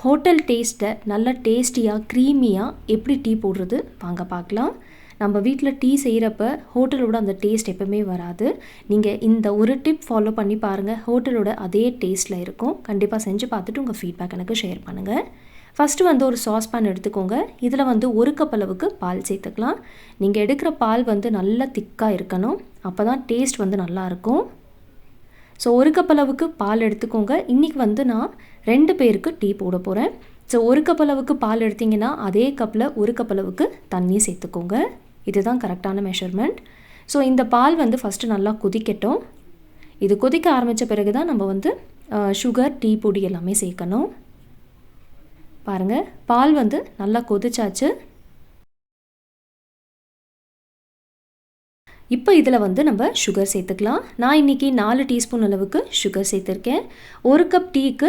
Hotel டேஸ்ட்டை நல்ல டேஸ்டியாக க்ரீமியாக எப்படி டீ போடுறது வாங்க பார்க்கலாம். நம்ம வீட்டில் டீ செய்கிறப்ப ஹோட்டலோட அந்த டேஸ்ட் எப்போவுமே வராது. நீங்கள் இந்த ஒரு டிப் ஃபாலோ பண்ணி பாருங்கள், ஹோட்டலோட அதே டேஸ்ட்டில் இருக்கும். கண்டிப்பாக செஞ்சு பார்த்துட்டு உங்கள் ஃபீட்பேக் எனக்கு ஷேர் பண்ணுங்கள். ஃபஸ்ட்டு ஒரு சாஸ் பேன் எடுத்துக்கோங்க. இதில் 1 கப் அளவுக்கு பால் சேர்த்துக்கலாம். நீங்கள் எடுக்கிற பால் நல்லா திக்காக இருக்கணும், அப்போ தான் டேஸ்ட் நல்லாயிருக்கும். ஸோ 1 கப் அளவுக்கு பால் எடுத்துக்கோங்க. இன்றைக்கி நான் 2 பேருக்கு டீ போட போகிறேன். ஸோ 1 கப் அளவுக்கு பால் எடுத்திங்கன்னா அதே கப்பில் 1 கப் அளவுக்கு தண்ணி சேர்த்துக்கோங்க. இதுதான் கரெக்டான மெஷர்மெண்ட். ஸோ இந்த பால் ஃபஸ்ட்டு நல்லா கொதிக்கட்டும். இது கொதிக்க ஆரம்பித்த பிறகு தான் நம்ம சுகர், டீ பொடி எல்லாமே சேர்க்கணும். பாருங்கள், பால் நல்லா கொதிச்சாச்சு. இப்போ இதில் நம்ம சுகர் சேர்த்துக்கலாம். நான் இன்றைக்கி 4 டீஸ்பூன் அளவுக்கு சுகர் சேர்த்துருக்கேன். 1 கப் டீக்கு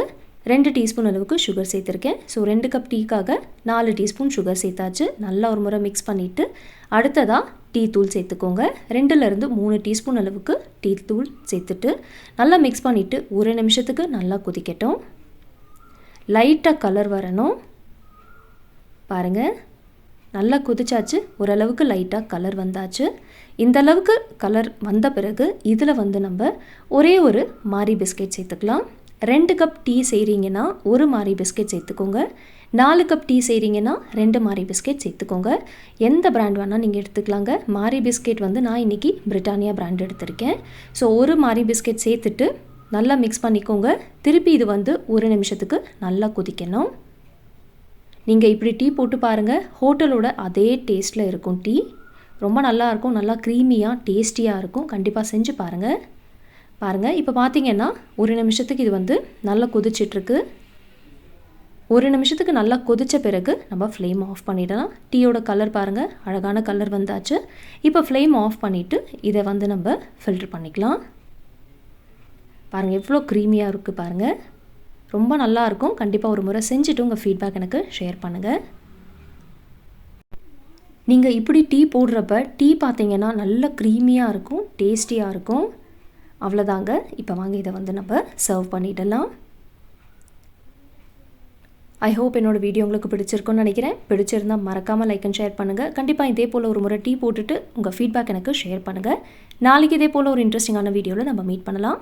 2 டீஸ்பூன் அளவுக்கு சுகர் சேர்த்துருக்கேன். ஸோ 2 கப் டீக்காக 4 டீஸ்பூன் சுகர் சேர்த்தாச்சு. நல்லா ஒரு முறை மிக்ஸ் பண்ணிவிட்டு அடுத்ததாக டீ தூள் சேர்த்துக்கோங்க. 2லேருந்து 3 டீஸ்பூன் அளவுக்கு டீ தூள் சேர்த்துட்டு நல்லா மிக்ஸ் பண்ணிவிட்டு 1 நிமிஷத்துக்கு நல்லா கொதிக்கட்டும். லைட்டாக கலர் வரணும். பாருங்கள், நல்லா கொதிச்சாச்சு. ஓரளவுக்கு லைட்டாக கலர் வந்தாச்சு. இந்த அளவுக்கு கலர் வந்த பிறகு இதில் நம்ம ஒரே ஒரு மாரி பிஸ்கெட் சேர்த்துக்கலாம். 2 கப் டீ செய்கிறீங்கன்னா 1 மாரி பிஸ்கெட் சேர்த்துக்கோங்க. 4 கப் டீ செய்கிறீங்கன்னா 2 மாரி பிஸ்கெட் சேர்த்துக்கோங்க. எந்த பிராண்ட் வேணால் நீங்கள் எடுத்துக்கலாங்க. மாரி பிஸ்கெட் நான் இன்றைக்கி பிரிட்டானியா பிராண்ட் எடுத்திருக்கேன். ஸோ 1 மாரி பிஸ்கெட் சேர்த்துட்டு நல்லா மிக்ஸ் பண்ணிக்கோங்க. திருப்பி இது 1 நிமிஷத்துக்கு நல்லா கொதிக்கணும். நீங்கள் இப்படி டீ போட்டு பாருங்கள், ஹோட்டலோட அதே டேஸ்ட்டில் இருக்கும். டீ ரொம்ப நல்லாயிருக்கும், நல்லா க்ரீமியாக டேஸ்டியாக இருக்கும். கண்டிப்பாக செஞ்சு பாருங்கள். இப்போ பார்த்தீங்கன்னா 1 நிமிஷத்துக்கு இது நல்லா கொதிச்சிட்ருக்கு. 1 நிமிஷத்துக்கு நல்லா கொதித்த பிறகு நம்ம ஃப்ளேம் ஆஃப் பண்ணிடலாம். டீயோட கலர் பாருங்கள், அழகான கலர் வந்தாச்சு. இப்போ ஃப்ளேம் ஆஃப் பண்ணிவிட்டு இதை நம்ம ஃபில்டர் பண்ணிக்கலாம். பாருங்கள், எவ்வளோ க்ரீமியாக இருக்குது பாருங்கள். ரொம்ப நல்லாயிருக்கும். கண்டிப்பாக ஒரு முறை செஞ்சுட்டு உங்கள் ஃபீட்பேக் எனக்கு ஷேர் பண்ணுங்கள். நீங்கள் இப்படி டீ போடுறப்ப டீ பார்த்தீங்கன்னா நல்ல க்ரீமியாக இருக்கும், டேஸ்டியாக இருக்கும். அவ்வளோதாங்க. இப்போ வாங்க இதை நம்ம சர்வ் பண்ணிடலாம். ஐ ஹோப் என்னோடய வீடியோ உங்களுக்கு பிடிச்சிருக்குன்னு நினைக்கிறேன். பிடிச்சிருந்தால் மறக்காமல் லைக் அண்ட் ஷேர் பண்ணுங்கள். கண்டிப்பாக இதே போல் ஒரு முறை டீ போட்டுட்டு உங்கள் ஃபீட்பேக் எனக்கு ஷேர் பண்ணுங்கள். நாளைக்கு இதே போல் ஒரு இன்ட்ரெஸ்டிங்கான வீடியோவில் நம்ம மீட் பண்ணலாம்.